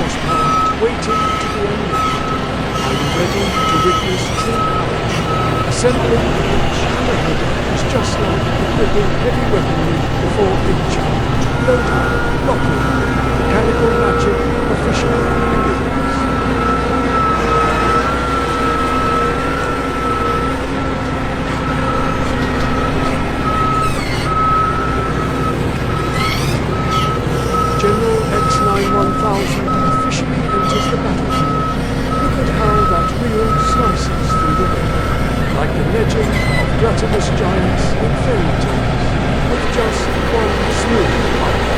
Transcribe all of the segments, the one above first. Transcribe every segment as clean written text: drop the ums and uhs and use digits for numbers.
horsepower waiting to be unleashed. Are you ready to witness true courage? Assembling each hammerhead is just like equipping heavy weaponry before big charge. Loading, locking, mechanical magic officially begins. General X-9-1000 officially enters the battlefield. Look at how that wheel slices through the web, like the legend of gluttonous giants in fairy tales, with just one smooth bite.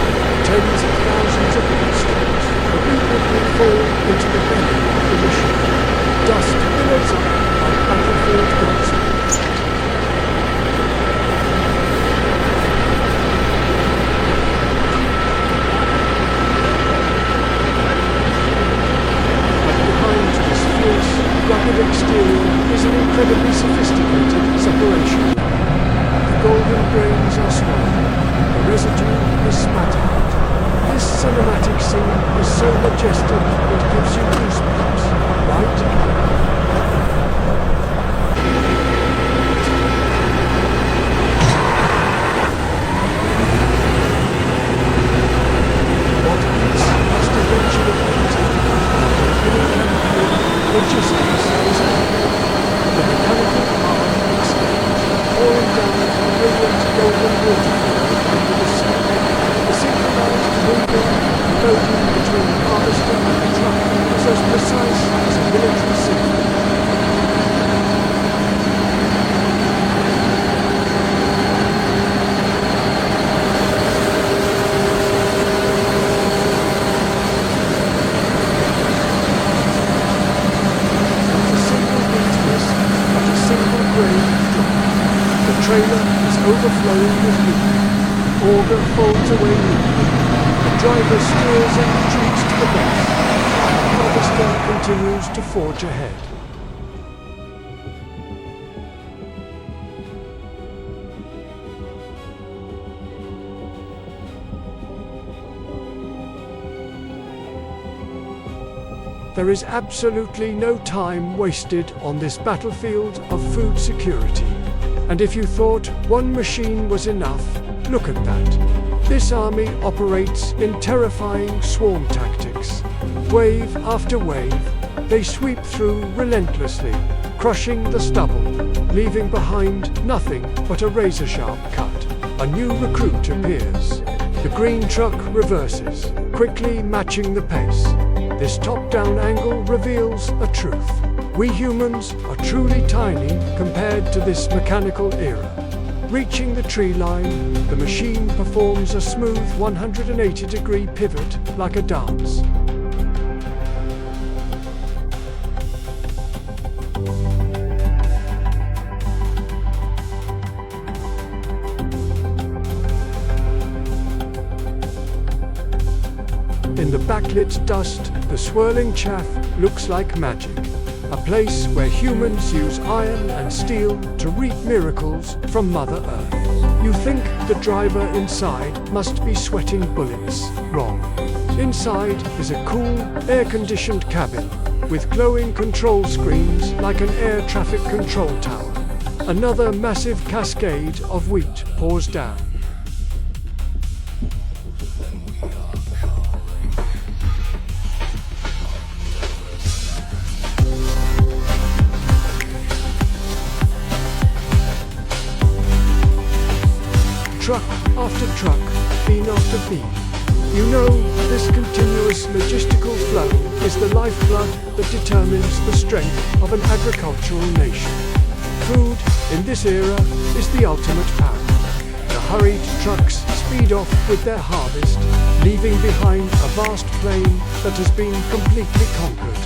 Tens of thousands of monsters immediately fall into the belly of the machine. Dust billows up like battlefield gunsmoke. Rugged exterior is an incredibly sophisticated separation line. The golden grains are swallowed, the residue is spat out. This cinematic scene is so majestic it gives you goosebumps, right? Logistics is the mechanical arm extends, pouring down a brilliant golden waterfall under the sea. The synchronized moving and loading between the harvester and the truck is as precise as a military signal. The trailer is overflowing with liquid. Auger folds away liquid. The driver steers and retreats to the base. The harvester continues to forge ahead. There is absolutely no time wasted on this battlefield of food security. And if you thought one machine was enough, look at that. This army operates in terrifying swarm tactics. Wave after wave, they sweep through relentlessly, crushing the stubble, leaving behind nothing but a razor-sharp cut. A new recruit appears. The green truck reverses, quickly matching the pace. This top-down angle reveals a truth. We humans are truly tiny compared to this mechanical era. Reaching the tree line, the machine performs a smooth 180-degree pivot like a dance. In the backlit dust, the swirling chaff looks like magic. A place where humans use iron and steel to reap miracles from Mother Earth. You think the driver inside must be sweating bullets. Wrong. Inside is a cool, air-conditioned cabin with glowing control screens like an air traffic control tower. Another massive cascade of wheat pours down. Truck after truck, beam after beam. You know, this continuous logistical flow is the lifeblood that determines the strength of an agricultural nation. Food, in this era, is the ultimate power. The hurried trucks speed off with their harvest, leaving behind a vast plain that has been completely conquered.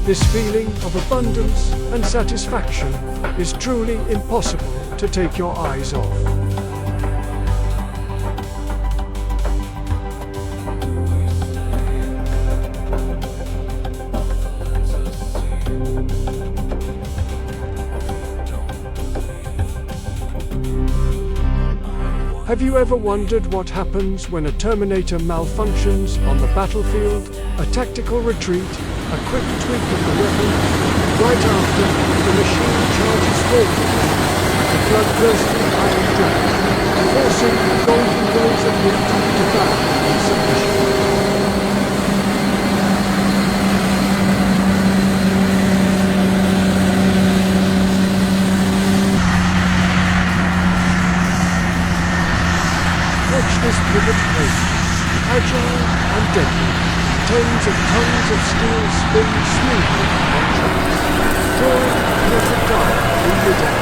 This feeling of abundance and satisfaction is truly impossible to take your eyes off. Have you ever wondered what happens when a Terminator malfunctions on the battlefield? A tactical retreat, a quick tweak of the weapon, right after the machine charges forward, the bloodthirsty iron dragon, forcing the golden balls of heat to bow in submission. Watch this pivot plate, agile and deadly. Tens of tons of steel spin smoothly on tracks, drawing a perfect dive in midair.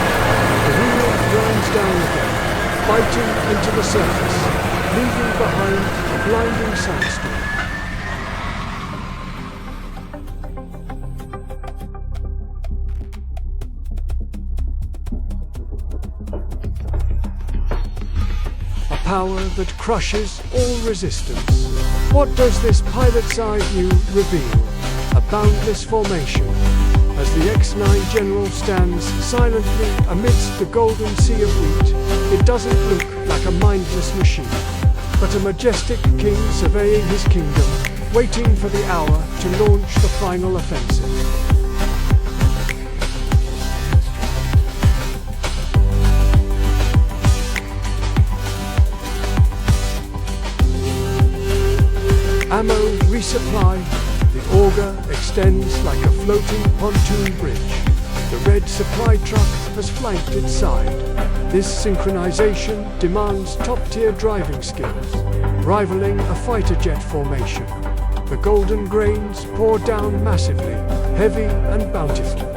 The wheel grinds down again, biting into the surface, leaving behind a blinding sandstorm. Power that crushes all resistance. What does this pilot's eye view reveal? A boundless formation. As the X-9 General stands silently amidst the golden sea of wheat, it doesn't look like a mindless machine, but a majestic king surveying his kingdom, waiting for the hour to launch the final offensive. Ammo resupply, the auger extends like a floating pontoon bridge. The red supply truck has flanked its side. This synchronization demands top-tier driving skills, rivaling a fighter jet formation. The golden grains pour down massively, heavy and bountiful.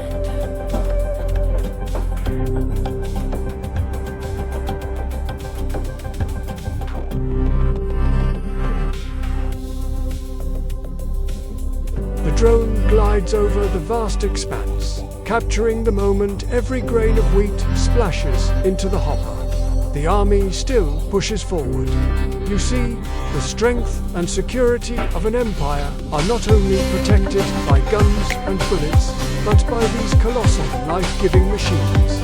The drone glides over the vast expanse, capturing the moment every grain of wheat splashes into the hopper. The army still pushes forward. You see, the strength and security of an empire are not only protected by guns and bullets, but by these colossal, life-giving machines.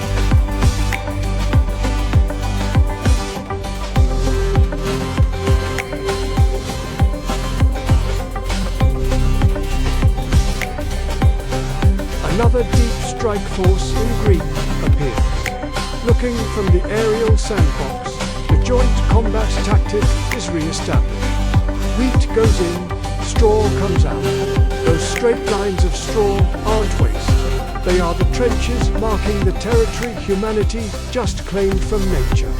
Another deep strike force in green appears. Looking from the aerial sandbox, the joint combat tactic is re-established. Wheat goes in, straw comes out. Those straight lines of straw aren't waste. They are the trenches marking the territory humanity just claimed from nature.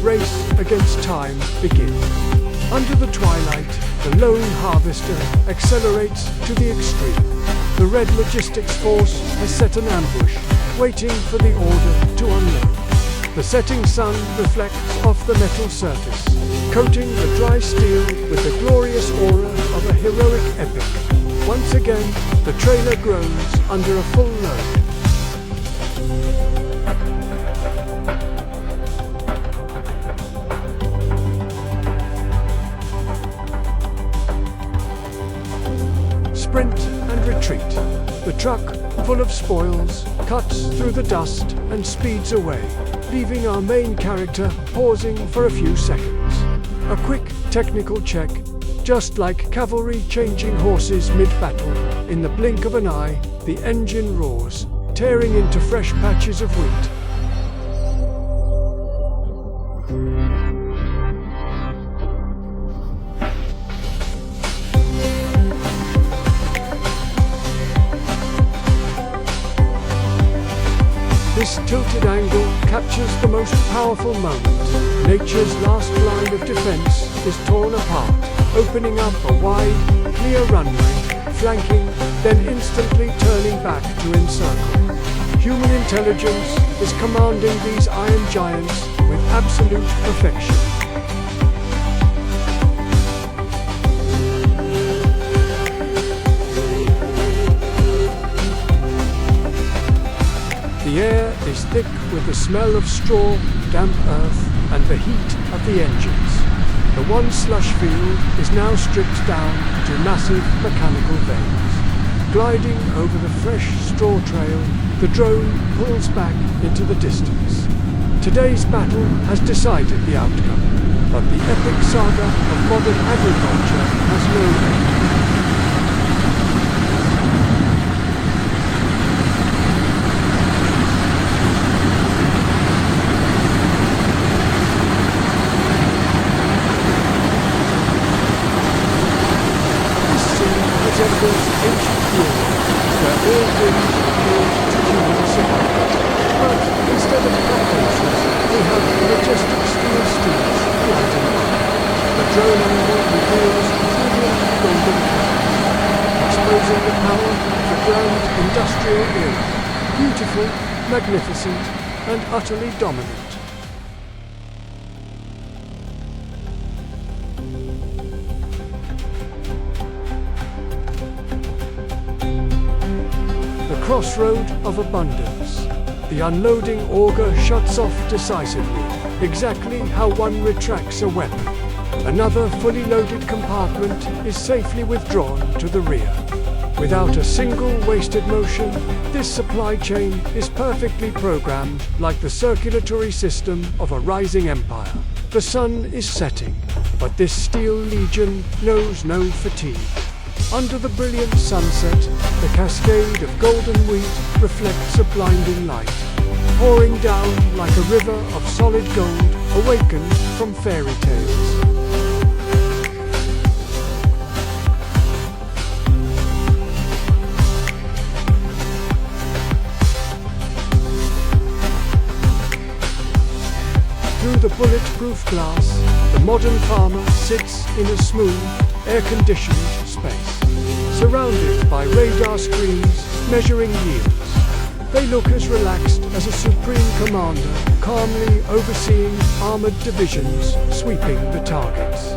Race against time begins. Under the twilight, the lone harvester accelerates to the extreme. The red logistics force has set an ambush, waiting for the order to unload. The setting sun reflects off the metal surface, coating the dry steel with the glorious aura of a heroic epic. Once again, the trailer groans under a full load. Sprint and retreat. The truck, full of spoils, cuts through the dust and speeds away, leaving our main character pausing for a few seconds. A quick technical check, just like cavalry changing horses mid-battle. In the blink of an eye, the engine roars, tearing into fresh patches of wheat. This tilted angle captures the most powerful moment. Nature's last line of defense is torn apart, opening up a wide, clear runway, flanking, then instantly turning back to encircle. Human intelligence is commanding these iron giants with absolute perfection. The air is thick with the smell of straw, damp earth, and the heat of the engines. The once slush field is now stripped down to massive mechanical veins. Gliding over the fresh straw trail, the drone pulls back into the distance. Today's battle has decided the outcome, but the epic saga of modern agriculture has no end. Resembles ancient Europe, where all winds appeal to human survival. But instead of cockroaches, we have majestic steel steeds gliding by. The drone angle reveals brilliant golden clouds, exposing the power of the grand industrial era. Beautiful, magnificent, and utterly dominant. Crossroad of abundance. The unloading auger shuts off decisively, exactly how one retracts a weapon. Another fully loaded compartment is safely withdrawn to the rear. Without a single wasted motion, this supply chain is perfectly programmed like the circulatory system of a rising empire. The sun is setting, but this steel legion knows no fatigue. Under the brilliant sunset, the cascade of golden wheat reflects a blinding light, pouring down like a river of solid gold awakened from fairy tales. Through the bulletproof glass, the modern farmer sits in a smooth, air-conditioned space, surrounded by radar screens measuring yields. They look as relaxed as a supreme commander calmly overseeing armored divisions sweeping the targets.